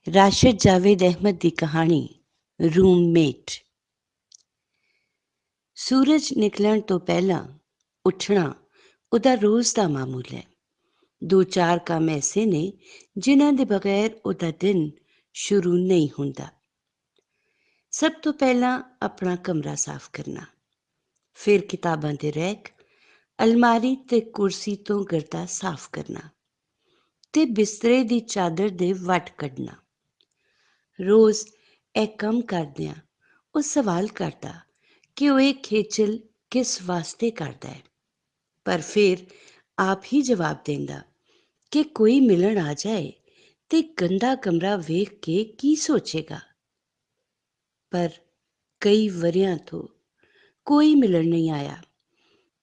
ਰਾਸ਼ਿਦ ਜਾਵੇਦ ਅਹਿਮਦ ਦੀ ਕਹਾਣੀ ਰੂਮਮੇਟ। ਸੂਰਜ ਨਿਕਲਣ ਤੋਂ ਪਹਿਲਾਂ ਉੱਠਣਾ ਉਹਦਾ ਰੋਜ਼ ਦਾ ਮਾਮੂਲ ਹੈ। 2-4 ਕੰਮ ਐਸੇ ਨੇ ਜਿਨ੍ਹਾਂ ਦੇ ਬਗੈਰ ਉਹਦਾ ਦਿਨ ਸ਼ੁਰੂ ਨਹੀਂ ਹੁੰਦਾ। ਸਭ ਤੋਂ ਪਹਿਲਾਂ ਆਪਣਾ ਕਮਰਾ ਸਾਫ਼ ਕਰਨਾ, ਫਿਰ ਕਿਤਾਬਾਂ ਦੇ ਰੈਕ, ਅਲਮਾਰੀ ਤੇ ਕੁਰਸੀ ਤੋਂ ਗਰਦਾ ਸਾਫ਼ ਕਰਨਾ ਤੇ ਬਿਸਤਰੇ ਦੀ ਚਾਦਰ ਦੇ ਵੱਟ ਕੱਢਣਾ। ਰੋਜ਼ ਇਹ ਕੰਮ ਕਰਦਿਆਂ ਉਹ ਸਵਾਲ ਕਰਦਾ ਕਿ ਉਹ ਇਹ ਖੇਚਲ ਕਿਸ ਵਾਸਤੇ ਕਰਦਾ ਹੈ, ਪਰ ਫਿਰ ਆਪ ਹੀ ਜਵਾਬ ਦਿੰਦਾ ਕਿ ਕੋਈ ਮਿਲਣ ਆ ਜਾਏ ਤੇ ਗੰਦਾ ਕਮਰਾ ਵੇਖ ਕੇ ਕੀ ਸੋਚੇਗਾ। ਪਰ ਕਈ ਵਰ੍ਹਿਆਂ ਤੋਂ ਕੋਈ ਮਿਲਣ ਨਹੀਂ ਆਇਆ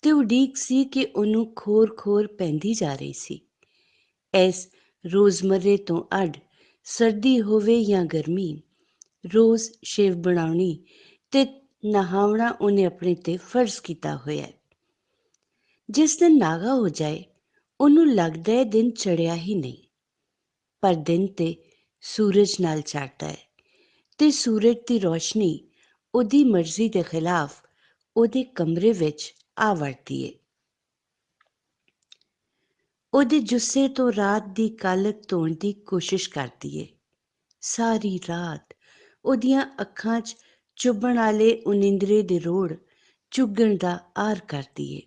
ਤੇ ਉਡੀਕ ਸੀ ਕਿ ਉਹਨੂੰ ਖੋਰ ਪੈਂਦੀ ਜਾ ਰਹੀ ਸੀ। ਇਸ ਰੋਜ਼ਮਰੇ ਤੋਂ ਅੱਡ, ਸਰਦੀ ਹੋਵੇ ਜਾਂ ਗਰਮੀ, ਰੋਜ਼ ਸ਼ੇਵ ਬਣਾਉਣੀ ਤੇ ਨਹਾਉਣਾ ਉਹਨੇ ਆਪਣੇ ਤੇ ਫਰਜ਼ ਕੀਤਾ ਹੋਇਆ। ਜਿਸ ਦਿਨ ਨਾਗਾ ਹੋ ਜਾਏ ਉਹਨੂੰ ਲੱਗਦਾ ਹੈ ਦਿਨ ਚੜ੍ਹਿਆ ਹੀ ਨਹੀਂ, ਪਰ ਦਿਨ ਤੇ ਸੂਰਜ ਨਾਲ ਚੜ੍ਹਦਾ ਹੈ ਤੇ ਸੂਰਜ ਦੀ ਰੋਸ਼ਨੀ ਉਹਦੀ ਮਰਜ਼ੀ ਦੇ ਖਿਲਾਫ ਉਹਦੇ ਕਮਰੇ ਵਿੱਚ ਆ ਵੜਦੀ ਏ। ਉਹਦੇ ਜੁੱਸੇ ਤੋਂ ਰਾਤ ਦੀ ਕਾਲਕ ਧੋਣ ਦੀ ਕੋਸ਼ਿਸ਼ ਕਰਦੀ ਏ। ਸਾਰੀ ਰਾਤ ਉਹਦੀਆਂ ਅੱਖਾਂ 'ਚ ਚੁੱਭਣ ਵਾਲੇ ਉਨੀਂਦਰੇ ਦੇ ਰੋੜ ਚੁੱਗਣ ਦਾ ਆਰ ਕਰਦੀ ਏ।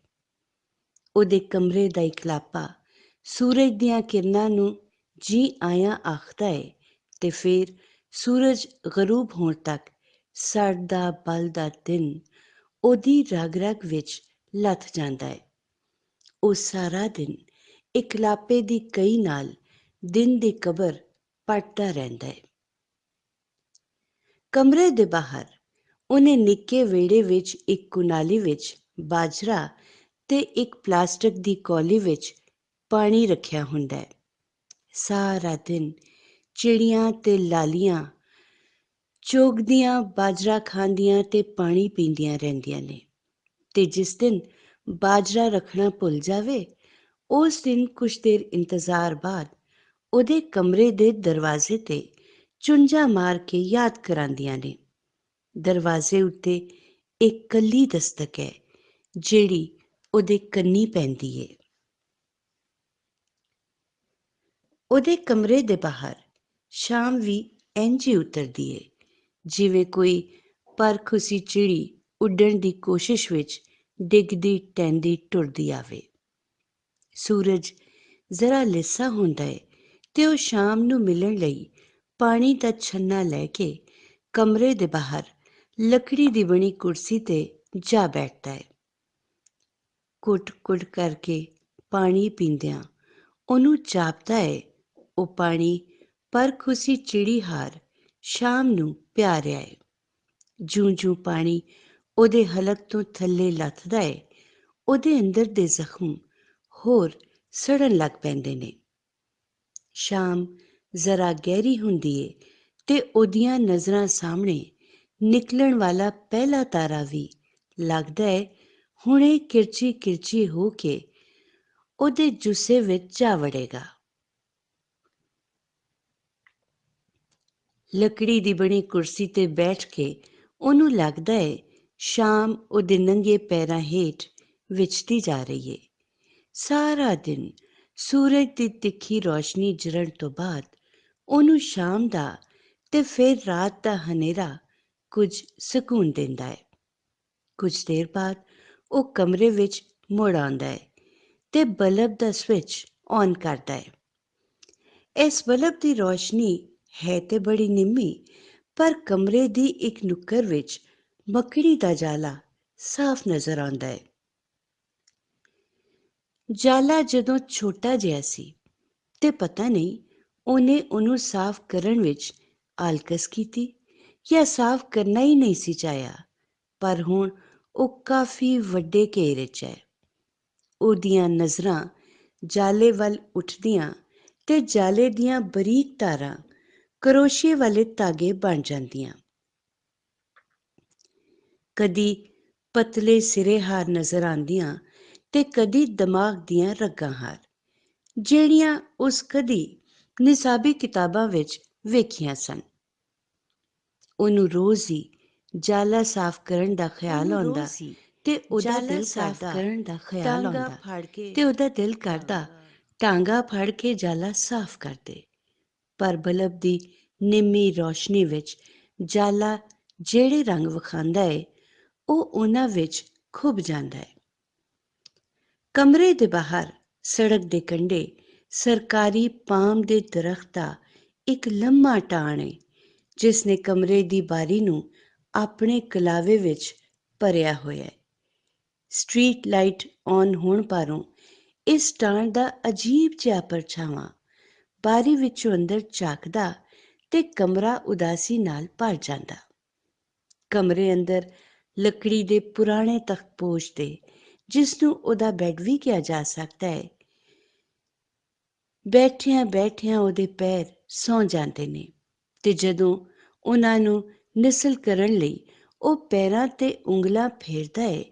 ਉਹਦੇ ਕਮਰੇ ਦਾ ਇਕਲਾਪਾ ਸੂਰਜ ਦੀਆਂ ਕਿਰਨਾਂ ਨੂੰ ਜੀ ਆਇਆਂ ਆਖਦਾ ਏ ਤੇ ਫਿਰ ਸੂਰਜ ਗਰੂਬ ਹੋਣ ਤੱਕ ਸੜਦਾ ਬਲਦਾ ਦਿਨ ਉਹਦੀ ਰਗ ਵਿੱਚ ਲੱਥ ਜਾਂਦਾ ਏ। ਉਹ ਸਾਰਾ ਦਿਨ ਇਕਲਾਪੇ ਦੀ ਕਈ ਨਾਲ ਦਿਨ ਦੀ ਕਬਰ ਪੱਟਦਾ ਰਹਿੰਦਾ ਏ। ਕਮਰੇ ਦੇ ਬਾਹਰ ਉਹਨੇ ਨਿੱਕੇ ਵਿਹੜੇ ਵਿੱਚ ਇੱਕ ਕੁਨਾਲੀ ਵਿੱਚ ਬਾਜਰਾ ਤੇ ਇੱਕ ਪਲਾਸਟਿਕ ਦੀ ਕੌਲੀ ਵਿੱਚ ਪਾਣੀ ਰੱਖਿਆ ਹੁੰਦਾ ਹੈ। ਸਾਰਾ ਦਿਨ ਚਿੜੀਆਂ ਤੇ ਲਾਲੀਆਂ ਚੋਗਦੀਆਂ, ਬਾਜਰਾ ਖਾਂਦੀਆਂ ਤੇ ਪਾਣੀ ਪੀਂਦੀਆਂ ਰਹਿੰਦੀਆਂ ਨੇ, ਤੇ ਜਿਸ ਦਿਨ ਬਾਜਰਾ ਰੱਖਣਾ ਭੁੱਲ ਜਾਵੇ ਉਸ ਦਿਨ ਕੁਝ ਦੇਰ ਇੰਤਜ਼ਾਰ ਬਾਅਦ ਉਹਦੇ ਕਮਰੇ ਦੇ ਦਰਵਾਜ਼ੇ ਤੇ ਚੁੰਝਾਂ ਮਾਰ ਕੇ ਯਾਦ ਕਰਾਂਦੀਆਂ ਨੇ। ਦਰਵਾਜ਼ੇ ਉੱਤੇ ਇੱਕ ਕੱਲੀ ਦਸਤਕ ਹੈ ਜਿਹੜੀ ਉਹਦੇ ਕੰਨੀ ਪੈਂਦੀ ਏ। ਉਹਦੇ ਕਮਰੇ ਦੇ ਬਾਹਰ ਸ਼ਾਮ ਵੀ ਇੰਝ ਹੀ ਉਤਰਦੀ ਏ ਜਿਵੇਂ ਕੋਈ ਪਰਖੁਸੀ ਚਿੜੀ ਉੱਡਣ ਦੀ ਕੋਸ਼ਿਸ਼ ਵਿੱਚ ਡਿੱਗਦੀ ਟਹਿੰਦੀ ਟੁਰਦੀ ਆਵੇ। ਸੂਰਜ ਜ਼ਰਾ ਲਿੱਸਾ ਹੁੰਦਾ ਏ ਤੇ ਉਹ ਸ਼ਾਮ ਨੂੰ ਮਿਲਣ ਲਈ ਪਾਣੀ ਦਾ ਛੰਨਾ ਲੈ ਕੇ ਕਮਰੇ ਦੇ ਬਾਹਰ ਲੱਕੜੀ ਦੀ ਬਣੀ ਕੁਰਸੀ ਤੇ ਜਾ ਬੈਠਦਾ ਏ। ਘੁੱਟ ਕਰਕੇ ਪਾਣੀ ਪੀਂਦਿਆਂ ਉਹਨੂੰ ਜਾਪਦਾ ਏ ਉਹ ਪਾਣੀ ਪਰਖੁਸੀ ਚਿੜੀ ਹਾਰ ਸ਼ਾਮ ਨੂੰ ਪਿਆ ਰਿਹਾ ਏ। ਜੂੰ ਪਾਣੀ ਉਹਦੇ ਹਲਕ ਤੋਂ ਥੱਲੇ ਲੱਥਦਾ ਏ, ਉਹਦੇ ਅੰਦਰ ਦੇ ਜ਼ਖਮ ਹੋਰ ਸੜਨ ਲੱਗ ਪੈਂਦੇ ਨੇ। ਸ਼ਾਮ ਜ਼ਰਾ ਗਹਿਰੀ ਹੁੰਦੀ ਏ ਤੇ ਉਹਦੀਆਂ ਨਜ਼ਰਾਂ ਸਾਹਮਣੇ ਨਿਕਲਣ ਵਾਲਾ ਪਹਿਲਾ ਤਾਰਾ ਵੀ ਲੱਗਦਾ ਏ ਹੁਣੇ ਕਿਰਚੀ ਹੋ ਕੇ ਉਹਦੇ ਜੁੱਸੇ ਵਿੱਚ ਜਾ ਵੜੇਗਾ। ਲੱਕੜੀ ਦੀ ਬਣੀ ਕੁਰਸੀ ਤੇ ਬੈਠ ਕੇ ਉਹਨੂੰ ਲੱਗਦਾ ਏ ਸ਼ਾਮ ਉਹਦੇ ਨੰਗੇ ਪੈਰਾਂ ਹੇਠ ਵਿਛਦੀ ਜਾ ਰਹੀ ਏ। ਸਾਰਾ ਦਿਨ ਸੂਰਜ ਦੀ ਤਿੱਖੀ ਰੋਸ਼ਨੀ ਜਰਣ ਤੋਂ ਬਾਅਦ ਉਹਨੂੰ ਸ਼ਾਮ ਦਾ ਤੇ ਫਿਰ ਰਾਤ ਦਾ ਹਨੇਰਾ ਕੁਝ ਸਕੂਨ ਦਿੰਦਾ ਹੈ। ਕੁਝ ਦੇਰ ਬਾਅਦ ਉਹ ਕਮਰੇ ਵਿੱਚ ਮੁੜ ਆਉਂਦਾ ਹੈ ਤੇ ਬਲਬ ਦਾ ਸਵਿਚ ਔਨ ਕਰਦਾ ਹੈ। ਇਸ ਬਲਬ ਦੀ ਰੋਸ਼ਨੀ ਹੈ ਤੇ ਬੜੀ ਨਿੰਮੀ, ਪਰ ਕਮਰੇ ਦੀ ਇੱਕ ਨੁੱਕਰ ਵਿੱਚ ਮੱਕੜੀ ਦਾ ਜਾਲਾ ਸਾਫ਼ ਨਜ਼ਰ ਆਉਂਦਾ ਹੈ। ਜਾਲਾ ਜਦੋਂ ਛੋਟਾ ਜਿਹਾ ਸੀ ਤੇ ਪਤਾ ਨਹੀਂ ਉਹਨੂੰ ਸਾਫ਼ ਕਰਨ ਵਿੱਚ ਆਲਕਸ ਕੀਤੀ ਜਾਂ ਸਾਫ਼ ਕਰਨਾ ਹੀ ਨਹੀਂ ਸੀ ਚਾਹਿਆ, ਪਰ ਹੁਣ ਉਹ ਕਾਫੀ ਵੱਡੇ ਘੇਰੇ 'ਚ ਹੈ। ਉਹਦੀਆਂ ਨਜ਼ਰਾਂ ਜਾਲੇ ਵੱਲ ਉੱਠਦੀਆਂ ਤੇ ਜਾਲੇ ਦੀਆਂ ਬਰੀਕ ਤਾਰਾਂ ਕਰੋਸ਼ੀਏ ਵਾਲੇ ਧਾਗੇ ਬਣ ਜਾਂਦੀਆਂ। ਕਦੀ ਪਤਲੇ ਸਿਰੇ ਹਾਰ ਨਜ਼ਰ ਆਉਂਦੀਆਂ ਤੇ ਕਦੀ ਦਿਮਾਗ ਦੀਆਂ ਰਗਾਂ ਹਾਰ, ਜਿਹੜੀਆਂ ਉਸ ਕਦੀ ਨਿਸਾਬੀ ਕਿਤਾਬਾਂ ਵਿੱਚ ਵੇਖੀਆਂ ਸਨ। ਉਹਨੂੰ ਰੋਜ਼ ਹੀ ਜਾਲਾ ਸਾਫ਼ ਕਰਨ ਦਾ ਖਿਆਲ ਆਉਂਦਾ ਤੇ ਉਹਦਾ ਦਿਲ ਕਰਦਾ ਟਾਂਗਾ ਫੜ ਕੇ ਜਾਲਾ ਸਾਫ਼ ਕਰਦੇ। ਪਰ ਬਲਬ ਦੀ ਨਿੰਮੀ ਰੌਸ਼ਨੀ ਵਿੱਚ ਜਾਲਾ ਜਿਹੜੇ ਰੰਗ ਵਿਖਾਉਂਦਾ ਏ, ਉਹ ਉਹਨਾਂ ਵਿੱਚ ਖੁੱਭ ਜਾਂਦਾ ਹੈ। ਕਮਰੇ ਦੇ ਬਾਹਰ ਸੜਕ ਦੇ ਕੰਢੇ ਸਰਕਾਰੀ ਪਾਮ ਦੇ ਦਰਖਤ ਦਾ ਇੱਕ ਲੰਮਾ ਟਾਣ ਏ, ਜਿਸ ਨੇ ਕਮਰੇ ਦੀ ਬਾਰੀ ਨੂੰ ਆਪਣੇ ਕਲਾਵੇ ਵਿੱਚ ਭਰਿਆ ਹੋਇਆ ਹੈ। ਸਟਰੀਟ ਲਾਈਟ ਔਨ ਹੋਣ ਪਾਰੋਂ ਇਸ ਟਾਣ ਦਾ ਅਜੀਬ ਜਿਹਾ ਪਰਛਾਵਾਂ ਬਾਰੀ ਵਿੱਚੋਂ ਅੰਦਰ ਝਾਕਦਾ ਤੇ ਕਮਰਾ ਉਦਾਸੀ ਨਾਲ ਭਰ ਜਾਂਦਾ। ਕਮਰੇ ਅੰਦਰ ਲੱਕੜੀ ਦੇ ਪੁਰਾਣੇ ਤਖਤਪੋਸ਼ ਤੇ, ਜਿਸ ਨੂੰ ਉਹਦਾ ਬੈੱਡ ਵੀ ਕਿਹਾ ਜਾ ਸਕਦਾ ਹੈ, ਬੈਠਿਆਂ ਬੈਠਿਆਂ ਉਹਦੇ ਪੈਰ ਸੌਂ ਜਾਂਦੇ ਨੇ ਤੇ ਜਦੋਂ ਉਹਨਾਂ ਨੂੰ ਨਿਸਲ ਕਰਨ ਲਈ ਉਹ ਪੈਰਾਂ ਤੇ ਉਂਗਲਾਂ ਫੇਰਦਾ ਹੈ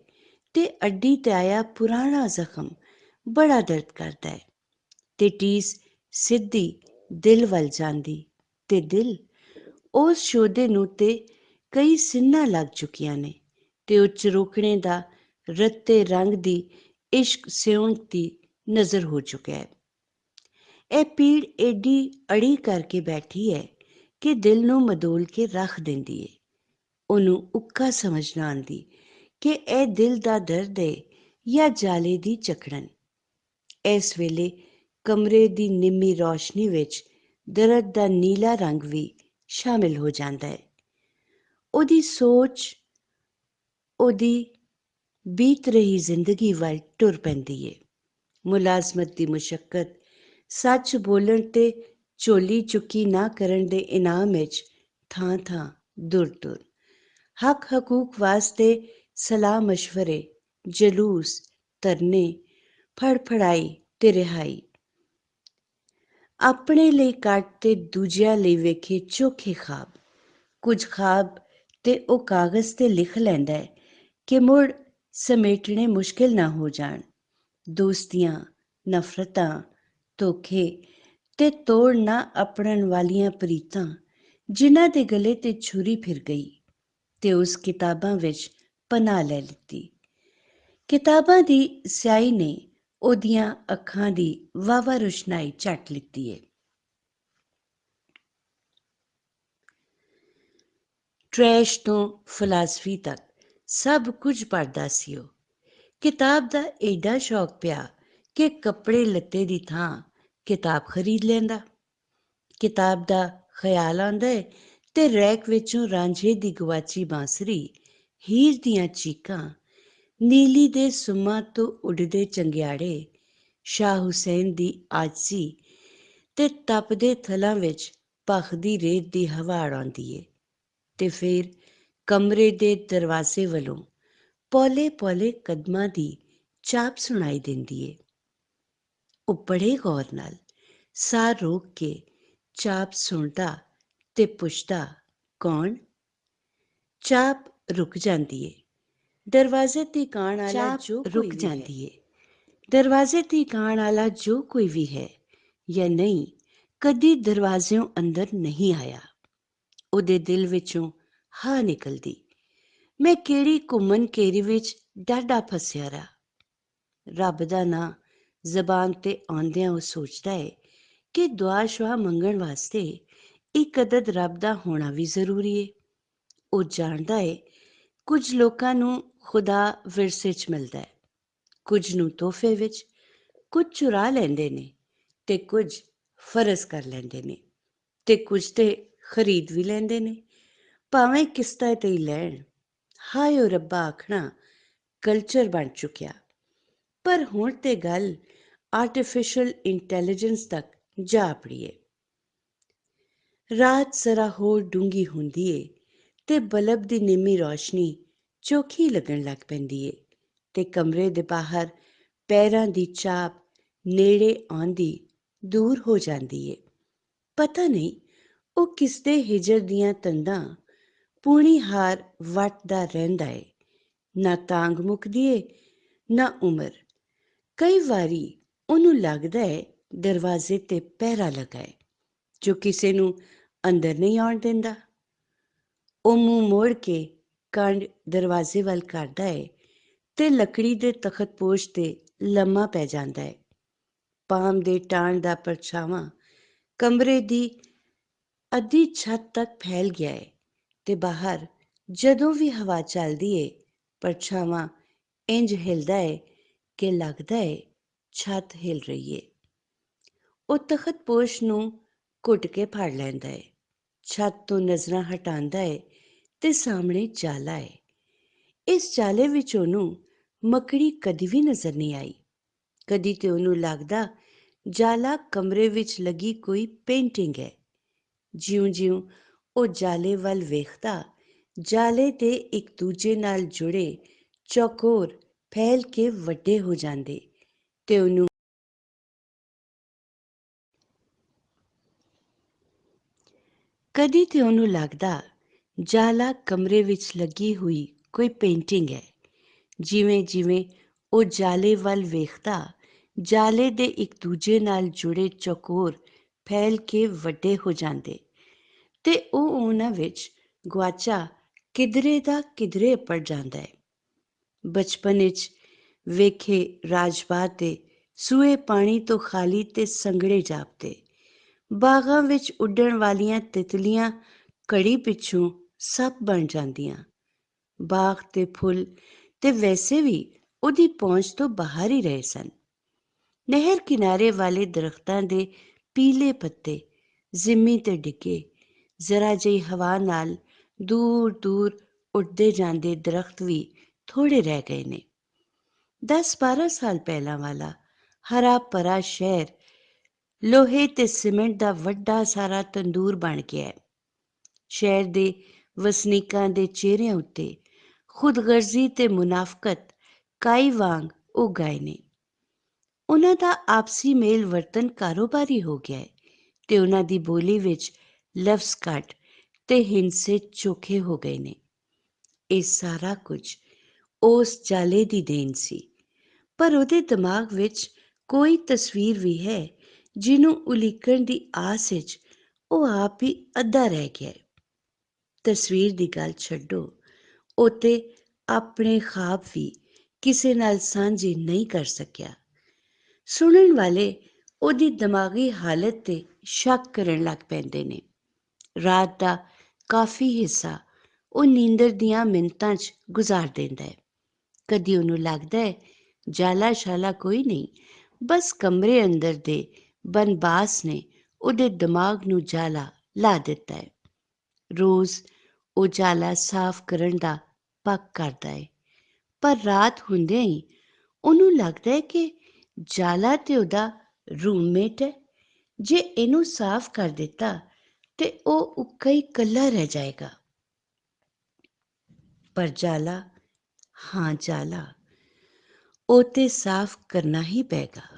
ਤੇ ਅੱਡੀ ਤੇ ਆਇਆ ਪੁਰਾਣਾ ਜ਼ਖਮ ਬੜਾ ਦਰਦ ਕਰਦਾ ਹੈ ਤੇ ਟੀਸ ਸਿੱਧੀ ਦਿਲ ਵੱਲ ਜਾਂਦੀ ਤੇ ਦਿਲ ਉਸ ਸ਼ੋਧੇ ਨੂੰ ਤੇ ਕਈ ਸਿੰਨਾਂ ਲੱਗ ਚੁੱਕੀਆਂ ਨੇ ਤੇ ਉਹ ਚਰੋਕਣੇ ਦਾ ਰੱਤੇ ਰੰਗ ਦੀ ਇਸ਼ਕ ਸਿਉਂਕ ਦੀ ਨਜ਼ਰ ਹੋ ਚੁੱਕਿਆ ਹੈ। ਇਹ ਪੀੜ ਏਡੀ ਅੜੀ ਕਰਕੇ ਬੈਠੀ ਹੈ ਕਿ ਦਿਲ ਨੂੰ ਮਦੋਲ ਕੇ ਰੱਖ ਦਿੰਦੀ ਹੈ। ਉਹਨੂੰ ਉੱਕਾ ਸਮਝ ਨਾ ਆਉਂਦੀ ਕਿ ਇਹ ਦਿਲ ਦਾ ਦਰਦ ਹੈ ਜਾਂ ਜਾਲੇ ਦੀ ਜਕੜਨ। ਇਸ ਵੇਲੇ ਕਮਰੇ ਦੀ ਨਿੰਮੀ ਰੌਸ਼ਨੀ ਵਿੱਚ ਦਰਦ ਦਾ ਨੀਲਾ ਰੰਗ ਵੀ ਸ਼ਾਮਿਲ ਹੋ ਜਾਂਦਾ ਹੈ। ਉਹਦੀ ਸੋਚ ਉਹਦੀ ਬੀਤ ਰਹੀ ਜ਼ਿੰਦਗੀ ਵੱਲ ਟੁਰ ਪੈਂਦੀ ਹੈ। ਮੁਲਾਜ਼ਮਤ ਦੀ ਮੁਸ਼ੱਕਤ, ਸੱਚ ਬੋਲਣ ਤੇ ਝੋਲੀ ਚੁੱਕੀ ਨਾ ਕਰਨ ਦੇ ਇਨਾਮ ਵਿੱਚ ਥਾਂ ਥਾਂ ਦੁਰ ਹੱਕ ਹਕੂਕ ਵਾਸਤੇ ਸਲਾਹ ਮਸ਼ਵਰੇ, ਜਲੂਸ, ਧਰਨੇ, ਫੜਫੜਾਈ ਤੇ ਰਿਹਾਈ। ਆਪਣੇ ਲਈ ਕੱਟ ਤੇ ਦੂਜਿਆਂ ਲਈ ਵੇਖੇ ਚੋਖੇ ਖਾਬ। ਕੁਝ ਖਾਬ ਤੇ ਉਹ ਕਾਗਜ਼ ਤੇ ਲਿਖ ਲੈਂਦਾ ਹੈ ਕਿ ਮੁੜ ਸਮੇਟਣੇ ਮੁਸ਼ਕਿਲ ਨਾ ਹੋ ਜਾਣ। ਦੋਸਤੀਆਂ, ਨਫ਼ਰਤਾਂ, ਧੋਖੇ ਤੇ ਤੋੜ ਨਾ ਅਪਣਨ ਵਾਲੀਆਂ ਪ੍ਰੀਤਾਂ, ਜਿਨ੍ਹਾਂ ਦੇ ਗਲੇ ਤੇ ਛੁਰੀ ਫਿਰ ਗਈ ਤੇ ਉਸ ਕਿਤਾਬਾਂ ਵਿੱਚ ਪਨਾਹ ਲੈ ਲਿੱਤੀ। ਕਿਤਾਬਾਂ ਦੀ ਸਿਆਹੀ ਨੇ ਉਹਦੀਆਂ ਅੱਖਾਂ ਦੀ ਵਾਹਵਾ ਰੁਸ਼ਨਾਈ ਝੱਟ ਲਿੱਤੀ ਏ। ਟਰੈਸ਼ ਤੋਂ ਫਿਲਾਸਫੀ ਤੱਕ ਸਭ ਕੁਝ ਪੜ੍ਹਦਾ ਸੀ ਉਹ। ਕਿਤਾਬ ਦਾ ਏਡਾ ਸ਼ੌਕ ਪਿਆ ਕਿ ਕੱਪੜੇ ਲੱਤੇ ਦੀ ਥਾਂ ਕਿਤਾਬ ਖਰੀਦ ਲੈਂਦਾ। ਕਿਤਾਬ ਦਾ ਖਿਆਲ ਆਉਂਦਾ ਹੈ ਤੇ ਰੈਕ ਵਿੱਚੋਂ ਰਾਂਝੇ ਦੀ ਗਵਾਚੀ ਬਾਂਸਰੀ, ਹੀਰ ਦੀਆਂ ਚੀਕਾਂ, ਨੀਲੀ ਦੇ ਸੁੰਮਾਂ ਤੋਂ ਉੱਡਦੇ ਚੰਗਿਆੜੇ, ਸ਼ਾਹ ਹੁਸੈਨ ਦੀ ਆਜਜ਼ੀ ਤੇ ਤਪਦੇ ਥਲਾਂ ਵਿੱਚ ਭਖਦੀ ਰੇਤ ਦੀ ਹਵਾੜ ਆਉਂਦੀ ਏ ਤੇ ਫਿਰ ਕਮਰੇ ਦੇ ਦਰਵਾਜ਼ੇ ਵੱਲੋਂ ਪੌਲੇ ਪੌਲੇ ਕਦਮਾਂ ਦੀ ਚਾਪ ਸੁਣਾਈ ਦਿੰਦੀ ਏ। ਉਹ ਬੜੇ ਗੌਰ ਨਾਲ ਸਾਹ ਰੋਕ ਕੇ ਚਾਪ ਸੁਣਦਾ ਤੇ ਪੁੱਛਦਾ, ਕੌਣ? ਚਾਪ ਰੁਕ ਜਾਂਦੀ ਏ। ਦਰਵਾਜ਼ੇ ਤੇ ਕਾਣ ਵਾਲਾ ਜੋ ਕੋਈ ਵੀ ਹੈ ਜਾਂ ਨਹੀਂ, ਕਦੀ ਦਰਵਾਜ਼ਿਓਂ ਅੰਦਰ ਨਹੀਂ ਆਇਆ। ਉਹਦੇ ਦਿਲ ਵਿੱਚੋਂ ਹਾਂ ਨਿਕਲਦੀ, ਮੈਂ ਕਿਹੜੀ ਘੁੰਮਣ ਘੇਰੀ ਵਿੱਚ ਡਾਢਾ ਫਸਿਆ ਰਾ। ਰੱਬ ਦਾ ਨਾਂ ਜ਼ਬਾਨ ਤੇ ਆਉਂਦਿਆਂ ਉਹ ਸੋਚਦਾ ਹੈ ਕਿ ਦੁਆ ਸ਼ੁਆ ਮੰਗਣ ਵਾਸਤੇ ਇੱਕ ਅਦਦ ਰੱਬ ਦਾ ਹੋਣਾ ਵੀ ਜ਼ਰੂਰੀ ਏ। ਉਹ ਜਾਣਦਾ ਏ ਕੁਝ ਲੋਕਾਂ ਨੂੰ ਖੁਦਾ ਵਿਰਸੇ 'ਚ ਮਿਲਦਾ ਹੈ, ਕੁਝ ਨੂੰ ਤੋਹਫੇ ਵਿੱਚ, ਕੁਝ ਚੁਰਾ ਲੈਂਦੇ ਨੇ ਤੇ ਕੁਝ ਫਰਜ਼ ਕਰ ਲੈਂਦੇ ਨੇ ਤੇ ਕੁਝ ਤੇ ਖਰੀਦ ਵੀ ਲੈਂਦੇ ਨੇ, ਭਾਵੇਂ ਕਿਸ਼ਤਾਂ ਤੇ ਹੀ ਲੈਣ। ਹਾਏ ਓ ਰੱਬਾ ਆਖਣਾ ਕਲਚਰ ਬਣ ਚੁੱਕਿਆ। ਪਰ ਹੁਣ ਤੇ ਗੱਲ ਆਰਟੀਫਿਸ਼ਲ ਇੰਟੈਲੀਜੈਂਸ ਤੱਕ ਜਾ ਆਪੜੀ ਏ। ਰਾਤ ਜ਼ਰਾ ਹੋਰ ਡੂੰਘੀ ਹੁੰਦੀ ਏ ਤੇ ਬਲਬ ਦੀ ਨਿੰਮੀ ਰੌਸ਼ਨੀ ਚੋਖੀ ਲੱਗਣ ਲੱਗ ਪੈਂਦੀ ਏ ਤੇ ਕਮਰੇ ਦੇ ਬਾਹਰ ਪੈਰਾਂ ਦੀ ਚਾਪ ਨੇੜੇ ਆਉਂਦੀ ਦੂਰ ਹੋ ਜਾਂਦੀ ਏ। ਪਤਾ ਨਹੀਂ ਉਹ ਕਿਸਦੇ ਹਿਜਰ ਦੀਆਂ ਤੰਦਾਂ ਪੂਣੀ ਹਾਰ ਵੱਟਦਾ ਰਹਿੰਦਾ ਏ। ਨਾ ਤਾਂਗ ਮੁੱਕਦੀ ਏ, ਨਾ ਉਮਰ। ਕਈ ਵਾਰੀ ਉਹਨੂੰ ਲੱਗਦਾ ਹੈ ਦਰਵਾਜ਼ੇ ਤੇ ਪਹਿਰਾ ਲੱਗਾ ਏ, ਜੋ ਕਿਸੇ ਨੂੰ ਅੰਦਰ ਨਹੀਂ ਆਉਣ ਦਿੰਦਾ। ਉਹ ਮੂੰਹ ਮੋੜ ਕੇ ਕੰਡ ਦਰਵਾਜ਼ੇ ਵੱਲ ਕਰਦਾ ਹੈ ਤੇ ਲੱਕੜੀ ਦੇ ਤਖਤਪੋਸ਼ ਤੇ ਲੰਮਾ ਪੈ ਜਾਂਦਾ ਹੈ। ਪਾਮ ਦੇ ਟਾਣ ਦਾ ਪਰਛਾਵਾਂ ਕਮਰੇ ਦੀ ਅੱਧੀ ਛੱਤ ਤੱਕ ਫੈਲ ਗਿਆ ਹੈ ਤੇ ਬਾਹਰ ਜਦੋਂ ਵੀ ਹਵਾ ਚੱਲਦੀ ਏ ਪਰਛਾਵਾਂ ਇੰਜ ਹਿਲਦਾ ਹੈ ਕਿ ਲੱਗਦਾ ਹੈ ਛੱਤ ਹਿਲ ਰਹੀ ਏ। ਉਹ ਤਖਤਪੋਸ਼ ਨੂੰ ਘੁੱਟ ਕੇ ਫੜ ਲੈਂਦਾ ਹੈ, ਛੱਤ ਤੋਂ ਨਜ਼ਰਾਂ ਹਟਾਉਂਦਾ ਹੈ ਤੇ ਸਾਹਮਣੇ ਜਾਲਾ ਹੈ। ਇਸ ਜਾਲੇ ਵਿੱਚ ਉਹਨੂੰ ਮੱਕੜੀ ਕਦੀ ਵੀ ਨਜ਼ਰ ਨਹੀਂ ਆਈ। ਕਦੀ ਤੇ ਉਹਨੂੰ ਲੱਗਦਾ ਜਾਲਾ ਕਮਰੇ ਵਿੱਚ ਲੱਗੀ ਕੋਈ ਪੇਂਟਿੰਗ ਹੈ। ਜਿਉਂ-ਜਿਉਂ ਉਹ ਜਾਲੇ ਵੱਲ ਵੇਖਦਾ, ਜਾਲੇ ਦੇ ਇੱਕ ਦੂਜੇ ਨਾਲ ਜੁੜੇ ਚੌਕੋਰ ਫੈਲ ਕੇ ਵੱਡੇ ਹੋ ਜਾਂਦੇ ਤੇ ਉਹਨੂੰ ਕਦੀ ਤੇ ਉਹਨੂੰ ਲੱਗਦਾ ਜਾਲਾ ਕਮਰੇ ਵਿੱਚ ਲੱਗੀ ਹੋਈ ਕੋਈ ਪੇਂਟਿੰਗ ਹੈ। ਜਿਵੇਂ-ਜਿਵੇਂ ਉਹ ਜਾਲੇ ਵੱਲ ਵੇਖਦਾ, ਜਾਲੇ ਦੇ ਇੱਕ ਦੂਜੇ ਨਾਲ ਜੁੜੇ ਚੌਕੋਰ ਫੈਲ ਕੇ ਵੱਡੇ ਹੋ ਜਾਂਦੇ ਤੇ ਉਹ ਉਹਨਾਂ ਵਿੱਚ ਗੁਆਚਾ ਕਿਧਰੇ ਦਾ ਕਿਧਰੇ ਅੱਪੜ ਜਾਂਦਾ ਹੈ। ਬਚਪਨ ਵਿੱਚ ਵੇਖੇ ਰਾਜਬਾਗ ਤੇ ਸੂਏ ਪਾਣੀ ਤੋਂ ਖਾਲੀ ਤੇ ਸੰਘਣੇ ਜਾਪਦੇ, ਬਾਗਾਂ ਵਿੱਚ ਉੱਡਣ ਵਾਲੀਆਂ ਤਿਤਲੀਆਂ ਘੜੀ ਪਿੱਛੋਂ ਸੱਪ ਬਣ ਜਾਂਦੀਆਂ। ਬਾਗ ਤੇ ਫੁੱਲ ਤੇ ਵੈਸੇ ਵੀ ਉਹਦੀ ਪਹੁੰਚ ਤੋਂ ਬਾਹਰ ਹੀ ਰਹੇ ਸਨ। ਨਹਿਰ ਕਿਨਾਰੇ ਵਾਲੇ ਦਰਖਤਾਂ ਦੇ ਪੀਲੇ ਪੱਤੇ ਜ਼ਿਮੀ ਤੇ ਡਿੱਗੇ, ਜ਼ਰਾ ਜਿਹੀ ਹਵਾ ਨਾਲ ਦੂਰ ਦੂਰ ਉੱਡਦੇ ਜਾਂਦੇ ਦਰਖਤ ਵੀ ਥੋੜ੍ਹੇ ਰਹਿ ਗਏ ਨੇ। 10-12 ਸਾਲ ਪਹਿਲਾਂ ਵਾਲਾ ਹਰਾ ਭਰਾ ਸ਼ਹਿਰ ਲੋਹੇ ਤੇ ਸੀਮੈਂਟ ਦਾ ਵੱਡਾ ਸਾਰਾ ਤੰਦੂਰ ਬਣ ਗਿਆ ਹੈ। ਸ਼ਹਿਰ ਦੇ ਵਸਨੀਕਾਂ ਦੇ ਚਿਹਰਿਆਂ ਉੱਤੇ ਖੁਦਗਰਜ਼ੀ ਤੇ ਮੁਨਾਫਕਤ ਕਾਈ ਵਾਂਗ ਉੱਗ ਆਏ ਨੇ। ਉਹਨਾਂ ਦਾ ਆਪਸੀ ਮੇਲ ਵਰਤਨ ਕਾਰੋਬਾਰੀ ਹੋ ਗਿਆ ਹੈ ਤੇ ਉਹਨਾਂ ਦੀ ਬੋਲੀ ਵਿੱਚ ਲਫ਼ਜ਼ ਘੱਟ ਤੇ ਹਿੰਸੇ ਚੋਖੇ ਹੋ ਗਏ ਨੇ। ਇਹ ਸਾਰਾ ਕੁਝ ਉਸ ਜਾਲੇ ਦੀ ਦੇਣ ਸੀ, ਪਰ ਉਹਦੇ ਦਿਮਾਗ ਵਿੱਚ ਕੋਈ ਤਸਵੀਰ ਵੀ ਹੈ ਜਿਹਨੂੰ ਉਲੀਕਣ ਦੀ ਆਸ ਵਿੱਚ ਉਹ ਆਪ ਹੀ ਅੱਧਾ ਰਹਿ ਗਿਆ। ਤਸਵੀਰ ਦੀ ਗੱਲ ਛੱਡੋ, ਉਹ ਤੇ ਆਪਣੇ ਖ਼ਾਬ ਵੀ ਕਿਸੇ ਨਾਲ ਸਾਂਝੇ ਨਹੀਂ ਕਰ ਸਕਿਆ। ਸੁਣਨ ਵਾਲੇ ਉਹਦੀ ਦਿਮਾਗੀ ਹਾਲਤ ਤੇ ਸ਼ੱਕ ਕਰਨ ਲੱਗ ਪੈਂਦੇ ਨੇ। ਰਾਤ ਦਾ ਕਾਫੀ ਹਿੱਸਾ ਉਹ ਨੀਂਦਰ ਦੀਆਂ ਮਿੰਨਤਾਂ 'ਚ ਗੁਜ਼ਾਰ ਦਿੰਦਾ ਹੈ। ਕਦੀ ਉਹਨੂੰ ਲੱਗਦਾ ਹੈ ਜਾਲਾ ਸ਼ਾਲਾ ਕੋਈ ਨਹੀਂ, ਬਸ ਕਮਰੇ ਅੰਦਰ ਦੇ ਬਨਬਾਸ ਨੇ ਉਹਦੇ ਦਿਮਾਗ ਨੂੰ ਜਾਲਾ ਲਾ ਦਿੱਤਾ ਹੈ। ਰੋਜ਼ ਉਹ ਜਾਲਾ ਸਾਫ਼ ਕਰਨ ਦਾ ਪੱਕ ਕਰਦਾ ਹੈ, ਪਰ ਰਾਤ ਹੁੰਦਿਆਂ ਹੀ ਉਹਨੂੰ ਲੱਗਦਾ ਹੈ ਕਿ ਜਾਲਾ ਤੇ ਉਹਦਾ ਰੂਮਮੇਟ ਹੈ। ਜੇ ਇਹਨੂੰ ਸਾਫ਼ ਕਰ ਦਿੱਤਾ ਤੇ ਉਹ ਉੱਕਾ ਹੀ ਇਕੱਲਾ ਰਹਿ ਜਾਏਗਾ। ਪਰ ਜਾਲਾ, ਹਾਂ ਜਾਲਾ, ਉਹ ਤੇ ਸਾਫ਼ ਕਰਨਾ ਹੀ ਪਏਗਾ।